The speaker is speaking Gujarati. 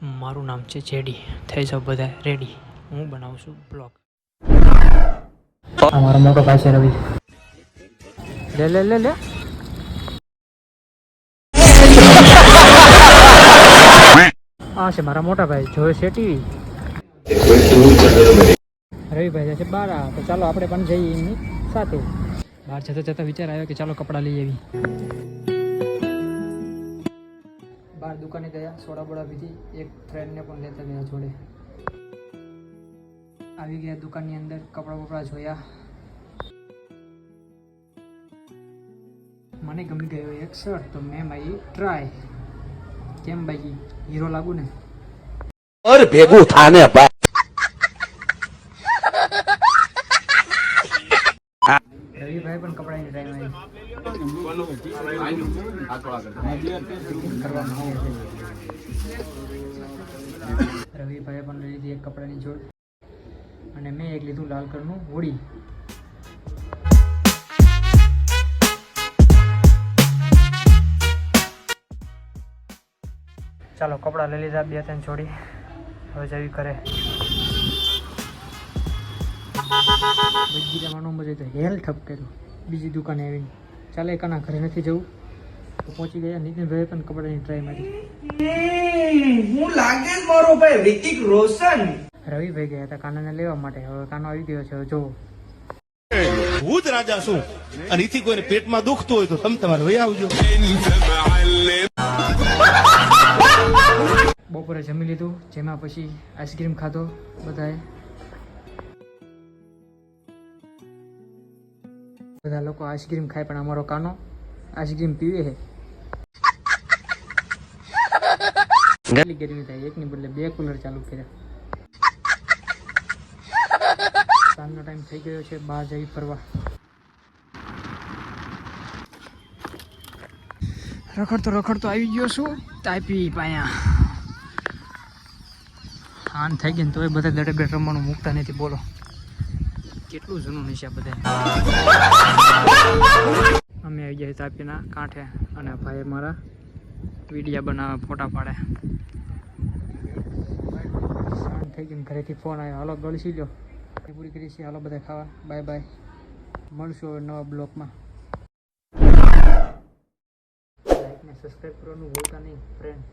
મારું નામ છે જેડી. થઈ જાવ બધા રેડી, હું બનાવું છું બ્લોગ. અમારો મોટો ભાઈ છે રવિ. લે લે લે લે. આ છે મારા મોટા ભાઈ, જોવે છે ટીવી. રવિભાઈ છે બાર, તો ચાલો આપણે પણ જઈએ એમની સાથે. બહાર જતા જતા વિચાર આવ્યો કે ચાલો કપડાં લઈ આવી. બહાર દુકાને ગયા, સોડા બોડા પીધી, એક ફ્રેન્ડને પણ લેતા ગયા જોડે. આવી ગયા દુકાનની અંદર, કપડાં બપડા જોયા. મને ગમી ગયો એક શર્ટ, તો મેં મારી ટ્રાય. કેમ ભાઈ, હીરો લાગુ ને? और भेगू थाने पर રવિભાઈ પણ કપડાની ટ્રાય મારી. રવિભાઈએ પણ લઈ લીધી એક કપડાની જોડ, અને મેં એક લીધું લાલ કલરનું હોડી. ચાલો કપડાં લઈ લીધા, 2-3 જોડી. હવે જવી કરે. બધી જવાનું મજા તો હેલ ઠપ કર્યું બીજી દુકાને આવીને. ચાલે એકાના ઘરે નથી જવું, તો પહોંચી ગયા. નીતિનભાઈ પણ કપડાની ટ્રાય મારી. હું લાગે મારો ભાઈ રિતિક રોશન. રવિભાઈ ગયા હતા કાનાને લેવા માટે, હવે કાનો આવી ગયો છે. હવે જોવો, હું જ રાજા છું, અને એથી કોઈને પેટમાં દુખતું હોય તો તમે તમારે વહી આવજો. બપોરે જમી લીધું, જેમાં પછી આઈસ્ક્રીમ ખાધો બધાએ. બધા લોકો આઈસ્ક્રીમ ખાય, પણ અમારો કાનો આઈસ્ક્રીમ પીવે છે. કેટલી ગરમી થાય, એકની બદલે 2 કુલર ચાલુ કર્યા. સાંજનો ટાઈમ થઈ ગયો છે, બહાર જઈ ફરવા. રખડતો આવી ગયો છું તાપી પાયા. હાન થઈ ગઈ ને તોય બધા દડે રમવાનું મૂકતા નથી. બોલો કેટલું જૂનું નશા બધા. અમે આવી ગયા તાપીના કાંઠે, અને ભાઈ મારા વિડીયા બનાવે, ફોટા પાડે. સાંજ થઈ ગઈ, ઘરેથી ફોન આવ્યો, હાલો ગળસી લો. પૂરી કરી છે, હાલો બધા ખાવા. બાય બાય, મળશું હવે નવા બ્લોગમાં. લાઈક ને સબસ્ક્રાઈબ કરવાનું ભૂલતા નહીં ફ્રેન્ડ.